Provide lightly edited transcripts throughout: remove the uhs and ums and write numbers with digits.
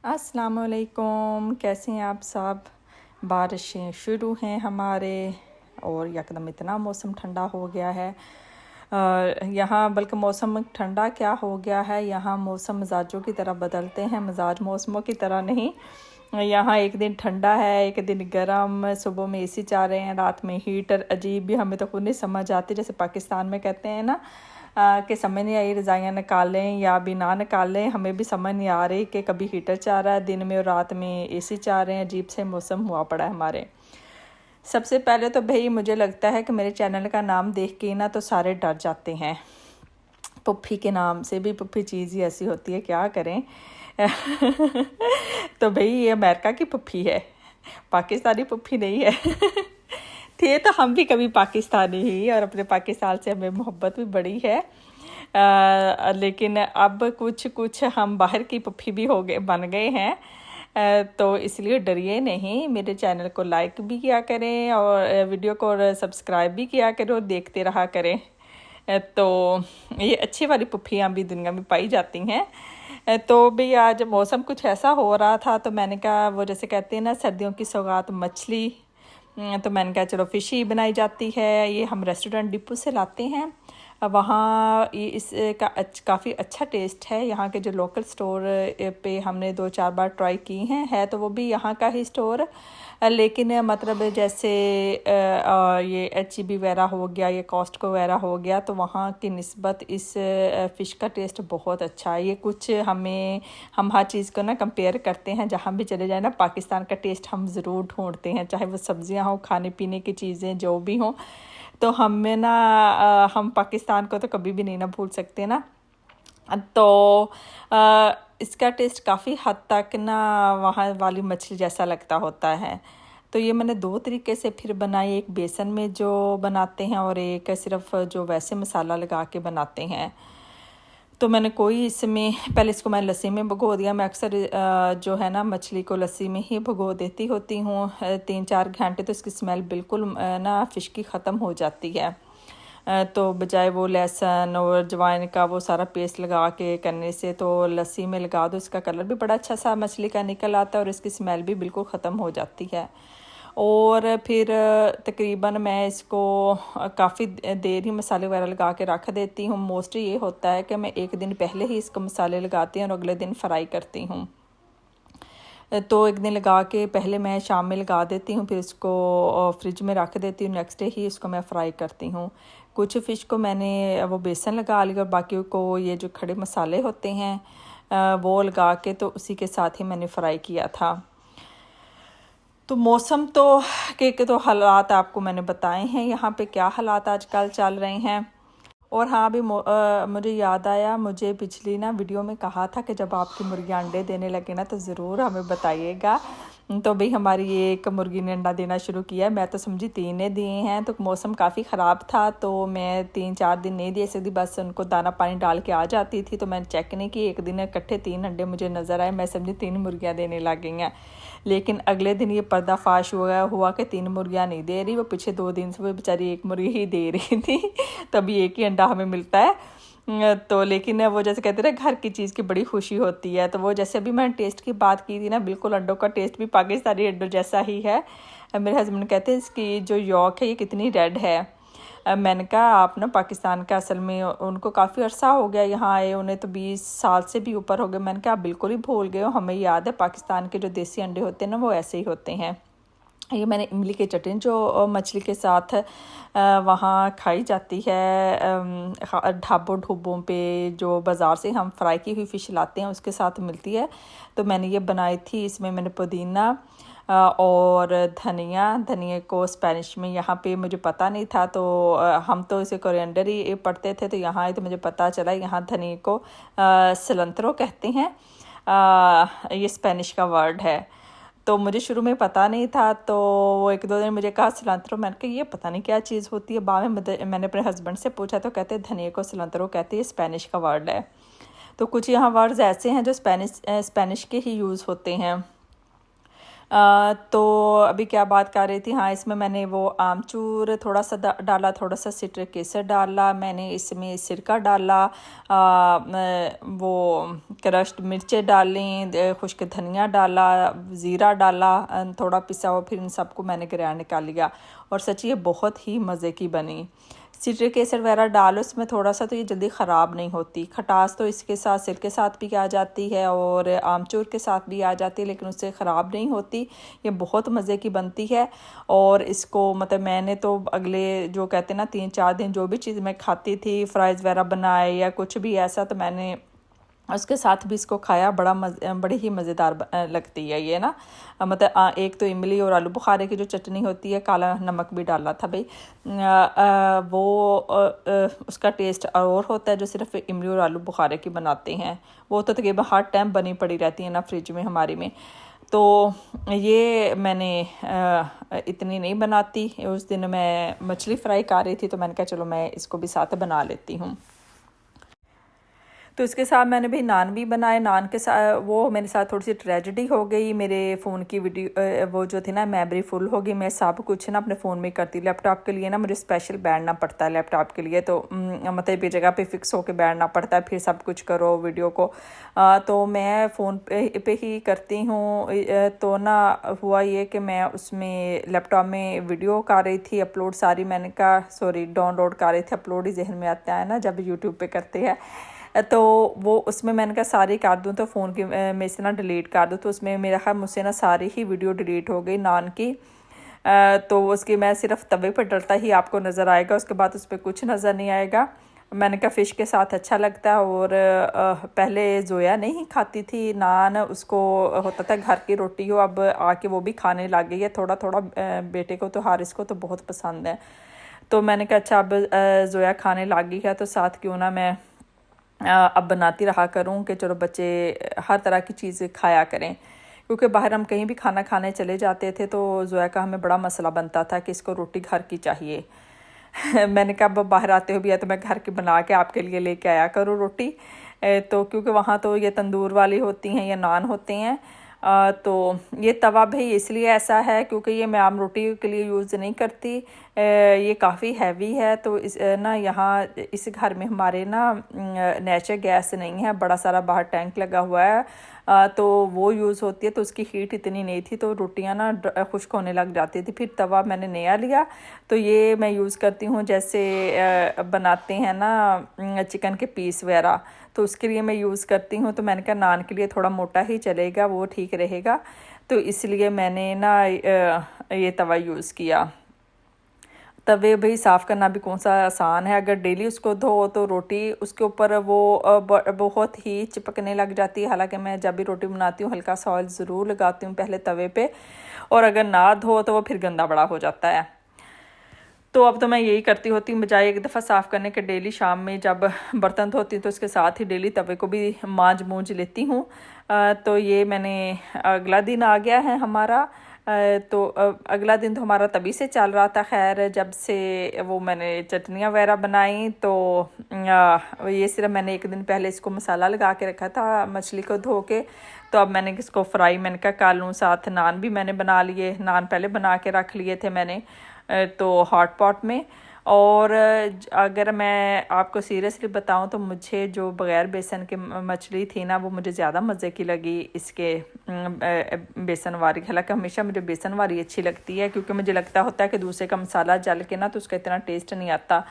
अस्सलामुअलैकुम, कैसे हैं आप सब। बारिशें शुरू हैं हमारे और यकदम इतना मौसम ठंडा हो गया है। यहाँ बल्कि मौसम ठंडा क्या हो गया है, यहाँ मौसम मिजाजों की तरह बदलते हैं, मिजाज मौसमों की तरह नहीं। यहाँ एक दिन ठंडा है, एक दिन गर्म, सुबह में एसी चल रहे हैं, रात में हीटर। अजीब भी, हमें तो खुद नहीं समझ आती। जैसे पाकिस्तान में कहते हैं ना कि समझ नहीं आई रज़ाइयाँ निकालें या भी ना निकालें, हमें भी समझ नहीं आ रही कि कभी हीटर चल रहा है दिन में और रात में एसी चल रहे हैं। अजीब से मौसम हुआ पड़ा है हमारे। सबसे पहले तो भाई मुझे लगता है कि मेरे चैनल का नाम देख के ना तो सारे डर जाते हैं। पुप्पी के नाम से भी, पुप्पी चीज़ ही ऐसी होती है, क्या करें। तो भाई ये अमेरिका की पुप्पी है, पाकिस्तानी पुप्पी नहीं है। थे तो हम भी कभी पाकिस्तानी ही, और अपने पाकिस्तान से हमें मोहब्बत भी बड़ी है। लेकिन अब कुछ कुछ हम बाहर की पुप्पी भी हो गए, बन गए हैं। तो इसलिए डरिए नहीं, मेरे चैनल को लाइक भी किया करें और वीडियो को सब्सक्राइब भी किया करें और देखते रहा करें। तो ये अच्छी वाली पुप्पियाँ भी दुनिया में पाई जाती हैं। तो भी आज मौसम कुछ ऐसा हो रहा था तो मैंने कहा, वो जैसे कहते हैं ना सर्दियों की सौगात मछली, तो मैंने कहा चलो फ़िश ही बनाई जाती है। ये हम रेस्टोरेंट डिपो से लाते हैं। वहाँ इसका काफ़ी अच्छा टेस्ट है। यहाँ के जो लोकल स्टोर पे हमने 2-4 बार ट्राई की हैं, है तो वो भी यहाँ का ही स्टोर, लेकिन मतलब जैसे ये HEB वगैरह हो गया, ये कॉस्टको वगैरह हो गया, तो वहाँ की निस्बत इस फ़िश का टेस्ट बहुत अच्छा है। ये कुछ हम हर चीज़ को ना कंपेयर करते हैं, जहाँ भी चले जाए ना पाकिस्तान का टेस्ट हम ज़रूर ढूंढते हैं, चाहे वो सब्ज़ियाँ हो, खाने पीने की चीज़ें जो भी हों। तो हमें ना हम पाकिस्तान को तो कभी भी नहीं ना भूल सकते ना। तो इसका टेस्ट काफ़ी हद तक ना वहाँ वाली मछली जैसा लगता होता है। तो ये मैंने 2 तरीके से फिर बनाई, एक बेसन में जो बनाते हैं और एक सिर्फ जो वैसे मसाला लगा के बनाते हैं। तो मैंने कोई इसमें पहले इसको मैं लस्सी में भिगो दिया। मैं अक्सर जो है ना मछली को लस्सी में ही भिगो देती होती हूँ 3-4 घंटे, तो इसकी स्मेल बिल्कुल ना फ़िश की ख़त्म हो जाती है। तो बजाय वो लहसुन और अजवाइन का वो सारा पेस्ट लगा के करने से, तो लस्सी में लगा दो, इसका कलर भी बड़ा अच्छा सा मछली का निकल आता है और इसकी स्मेल भी बिल्कुल ख़त्म हो जाती है। और फिर तकरीबन मैं इसको काफ़ी देर ही मसाले वगैरह लगा के रख देती हूँ। मोस्टली ये होता है कि मैं एक दिन पहले ही इसको मसाले लगाती हूँ और अगले दिन फ्राई करती हूँ। तो एक दिन लगा के पहले मैं शाम में लगा देती हूँ, फिर इसको फ्रिज में रख देती हूँ, नेक्स्ट डे ही इसको मैं फ्राई करती हूँ। कुछ फ़िश को मैंने वो बेसन लगा लिया और बाकी को ये जो खड़े मसाले होते हैं वो लगा के तो उसी के साथ ही मैंने फ्राई किया था। तो मौसम तो के तो हालात आपको मैंने बताए हैं, यहाँ पे क्या हालात आजकल चल रहे हैं। और हाँ भी मुझे याद आया, मुझे पिछली ना वीडियो में कहा था कि जब आपकी मुर्गी अंडे देने लगे ना तो ज़रूर हमें बताइएगा। तो भाई हमारी ये एक मुर्गी ने अंडा देना शुरू किया। मैं तो समझी 3 ने दिए हैं, तो मौसम काफ़ी ख़राब था तो मैं 3-4 दिन नहीं दे सकती, बस उनको दाना पानी डाल के आ जाती थी। तो मैंने चेक नहीं की, एक दिन इकट्ठे 3 अंडे मुझे नज़र आए, मैं समझी 3 मुर्गियाँ देने लग गई हैं। लेकिन अगले दिन ये पर्दाफाश हुआ कि 3 मुर्गियाँ नहीं दे रही, वो पिछले 2 दिन से वो बेचारी 1 मुर्गी ही दे रही थी। तभी एक ही अंडा हमें मिलता है। तो लेकिन वो जैसे कहते हैं घर की चीज़ की बड़ी खुशी होती है। तो वो जैसे अभी मैंने टेस्ट की बात की थी ना, बिल्कुल अंडों का टेस्ट भी पाकिस्तानी अंडों जैसा ही है। मेरे हस्बैंड कहते हैं इसकी जो यॉक है ये कितनी रेड है। मैंने कहा आप ना पाकिस्तान का, असल में उनको काफ़ी अरसा हो गया यहाँ आए, उन्हें तो 20 साल से भी ऊपर हो गए। मैंने कहा आप बिल्कुल ही भूल गए हो, हमें याद है पाकिस्तान के जो देसी अंडे होते हैं ना वो ऐसे ही होते हैं। ये मैंने इमली की चटनी जो मछली के साथ वहाँ खाई जाती है ढाबों पे, जो बाज़ार से हम फ्राई की हुई फ़िश लाते हैं उसके साथ मिलती है। तो मैंने ये बनाई थी। इसमें मैंने पुदीना और धनिया को स्पेनिश में यहाँ पे मुझे पता नहीं था, तो हम तो इसे कोरिएंडर ही पढ़ते थे, तो यहाँ आए तो मुझे पता चला यहाँ धनिया को सिलंतरो कहते हैं। ये स्पेनिश का वर्ड है। तो मुझे शुरू में पता नहीं था, तो वो 1-2 दिन मुझे कहा सिलंतरो। मैंने कहा ये पता नहीं क्या चीज़ होती है। बाद में मैंने अपने हस्बैंड से पूछा तो कहते धनिया को सिलंतरो कहते हैं, स्पेनिश का वर्ड है। तो कुछ यहाँ वर्ड्स ऐसे हैं जो स्पेनिश के ही यूज़ होते हैं। तो अभी क्या बात कर रही थी, हाँ इसमें मैंने वो आमचूर थोड़ा सा डाला, थोड़ा सा सिट्रिक केसर डाला, मैंने इसमें सिरका डाला, वो क्रश्ड मिर्चें डाली, खुश्क धनिया डाला, ज़ीरा डाला थोड़ा पिसा हुआ, फिर इन सबको मैंने ग्राइंड निकाल लिया और सच्ची ये बहुत ही मज़े की बनी। सिट्रिक केसर वगैरह डालो इसमें थोड़ा सा तो ये जल्दी ख़राब नहीं होती। खटास तो इसके साथ सिर के साथ भी आ जाती है और आमचूर के साथ भी आ जाती है, लेकिन उससे ख़राब नहीं होती। ये बहुत मज़े की बनती है। और इसको मतलब मैंने तो अगले जो कहते हैं ना 3-4 दिन जो भी चीज़ मैं खाती थी, फ्राइज़ वगैरह बनाए या कुछ भी ऐसा, तो मैंने उसके साथ भी इसको खाया। बड़ी ही मज़ेदार लगती है ये ना। मतलब एक तो इमली और आलू बुखारे की जो चटनी होती है, काला नमक भी डाला था भाई, उसका टेस्ट और होता है जो सिर्फ इमली और आलू बुखारे की बनाते हैं। वो तो तकरीबन हर टाइम बनी पड़ी रहती है ना फ्रिज में हमारी में। तो ये मैंने इतनी नहीं बनाती। उस दिन मैं मछली फ्राई कर रही थी तो मैंने कहा चलो मैं इसको भी साथ बना लेती हूँ। तो इसके साथ मैंने भी नान भी बनाए। नान के साथ वो मेरे साथ थोड़ी सी ट्रेजेडी हो गई। मेरे फ़ोन की वीडियो वो जो थी ना मेमोरी फुल हो गई। मैं सब कुछ ना अपने फ़ोन में करती। लैपटॉप के लिए ना मुझे स्पेशल बैठना पड़ता है लैपटॉप के लिए, तो मतलब एक जगह पे फ़िक्स होकर बैठना पड़ता है, फिर सब कुछ करो वीडियो को। तो मैं फ़ोन पे ही करती हूँ। तो ना हुआ ये कि मैं उसमें लैपटॉप में वीडियो कर रही थी अपलोड सारी। मैंने कहा सॉरी डाउनलोड कर रही थी, अपलोड ही जहन में आता है ना जब यूट्यूब पे करते हैं। तो वो उसमें मैंने कहा सारी कर दूँ तो फ़ोन की में से ना डिलीट कर दूँ। तो उसमें मेरा ख्याल मुझसे ना सारी ही वीडियो डिलीट हो गई नान की। तो उसकी मैं सिर्फ तवे पर डलता ही आपको नज़र आएगा, उसके बाद उस पर कुछ नज़र नहीं आएगा। मैंने कहा फ़िश के साथ अच्छा लगता है। और पहले जोया नहीं खाती थी नान, उसको होता था घर की रोटी हो, अब आके वो भी खाने लग गई है थोड़ा थोड़ा। बेटे को तो हारिस को तो बहुत पसंद है। तो मैंने कहा अच्छा अब जोया खाने लग गई है तो साथ क्यों ना मैं अब बनाती रहा करूं कि चलो बच्चे हर तरह की चीज़ें खाया करें। क्योंकि बाहर हम कहीं भी खाना खाने चले जाते थे तो जोया का हमें बड़ा मसला बनता था कि इसको रोटी घर की चाहिए। मैंने कहा अब बाहर आते हो भी है तो मैं घर की बना के आपके लिए लेके आया करूँ रोटी। तो क्योंकि वहाँ तो ये तंदूर वाली होती हैं या नान होते हैं। तो ये तवा भी इसलिए ऐसा है क्योंकि ये मैं आम रोटी के लिए यूज़ नहीं करती। ये काफ़ी हैवी है। तो इस ना यहाँ इस घर में हमारे ना नेचुरल गैस नहीं है, बड़ा सारा बाहर टैंक लगा हुआ है। तो वो यूज़ होती है, तो उसकी हीट इतनी नहीं थी तो रोटियां ना खुश्क होने लग जाती थी। फिर तवा मैंने नया लिया तो ये मैं यूज़ करती हूँ जैसे बनाते हैं ना चिकन के पीस वगैरह, तो उसके लिए मैं यूज़ करती हूँ। तो मैंने कहा नान के लिए थोड़ा मोटा ही चलेगा, वो ठीक रहेगा, तो इसलिए मैंने ना ये तवा यूज़ किया। तवे भाई साफ़ करना भी कौन सा आसान है, अगर डेली उसको धो तो रोटी उसके ऊपर वो बहुत ही चिपकने लग जाती है। हालांकि मैं जब भी रोटी बनाती हूँ हल्का सा ऑयल ज़रूर लगाती हूँ पहले तवे पे, और अगर ना धो तो वो फिर गंदा बड़ा हो जाता है। तो अब तो मैं यही करती होती हूँ, बजाय एक दफ़ा साफ़ करने के डेली शाम में जब बर्तन धोती हूँ तो उसके साथ ही डेली तवे को भी मांज मूंज लेती हूँ। तो ये मैंने अगला दिन आ गया है हमारा। तो अगला दिन तो हमारा तभी से चल रहा था, खैर जब से वो मैंने चटनियाँ वगैरह बनाई। तो ये सिर्फ मैंने एक दिन पहले इसको मसाला लगा के रखा था मछली को धो के। तो अब मैंने इसको फ्राई मैंने कहा कर लूँ, साथ नान भी मैंने बना लिए, नान पहले बना के रख लिए थे मैंने तो हॉट पॉट में। और अगर मैं आपको सीरियसली बताऊं तो मुझे जो बग़ैर बेसन के मछली थी ना वो मुझे ज़्यादा मज़े की लगी इसके बेसन वाली। हालांकि हमेशा मुझे बेसन वाली अच्छी लगती है क्योंकि मुझे लगता होता है कि दूसरे का मसाला जल के ना तो उसका इतना टेस्ट नहीं आता।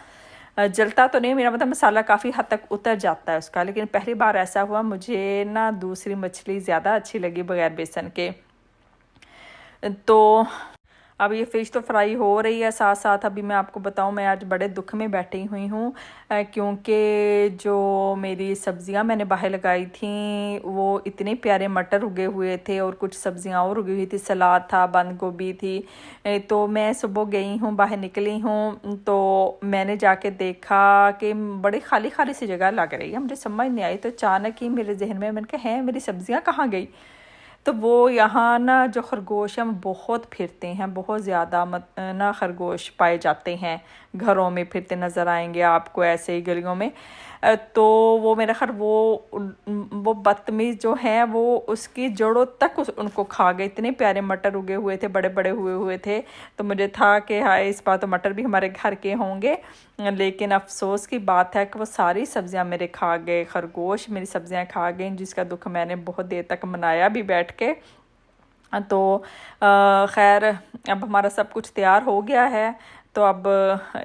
जलता तो नहीं, मेरा मतलब मसाला काफ़ी हद तक उतर जाता है उसका, लेकिन पहली बार ऐसा हुआ मुझे ना दूसरी मछली ज़्यादा अच्छी लगी बग़ैर बेसन के। तो अब ये फ़िश तो फ्राई हो रही है, साथ साथ अभी मैं आपको बताऊं मैं आज बड़े दुख में बैठी हुई हूँ क्योंकि जो मेरी सब्ज़ियाँ मैंने बाहर लगाई थी वो इतने प्यारे मटर उगे हुए थे और कुछ सब्ज़ियाँ और उगी हुई थी, सलाद था, बंद गोभी थी। तो मैं सुबह गई हूँ, बाहर निकली हूँ तो मैंने जाके देखा कि बड़ी खाली खाली सी जगह लग रही है, मुझे समझ नहीं आई। तो अचानक ही मेरे जहन में मैंने कहा है मेरी सब्ज़ियाँ कहाँ गई। तो वो यहाँ ना जो खरगोश हैं बहुत फिरते हैं, बहुत ज़्यादा ना खरगोश पाए जाते हैं, घरों में फिरते नज़र आएंगे आपको ऐसे ही गलियों में। तो वो मेरा ख़ैर वो बदतमीज़ जो हैं वो उसकी जड़ों तक उनको खा गए। इतने प्यारे मटर उगे हुए थे, बड़े बड़े हुए थे। तो मुझे था कि हाय इस बार तो मटर भी हमारे घर के होंगे, लेकिन अफसोस की बात है कि वो सारी सब्ज़ियां मेरे खा गए, खरगोश मेरी सब्ज़ियां खा गए, जिसका दुख मैंने बहुत देर तक मनाया भी बैठ के। तो खैर अब हमारा सब कुछ तैयार हो गया है, तो अब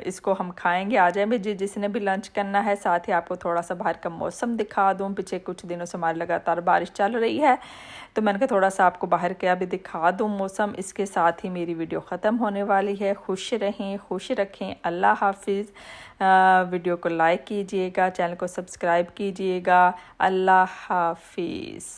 इसको हम खाएंगे। आ जाए भी जिसने भी लंच करना है। साथ ही आपको थोड़ा सा बाहर का मौसम दिखा दूँ, पीछे कुछ दिनों से हमारी लगातार बारिश चल रही है, तो मैंने कहा थोड़ा सा आपको बाहर का भी दिखा दूँ मौसम। इसके साथ ही मेरी वीडियो ख़त्म होने वाली है। खुश रहें, खुश रखें। अल्लाह हाफिज़। वीडियो को लाइक कीजिएगा, चैनल को सब्सक्राइब कीजिएगा। अल्लाह हाफिज़।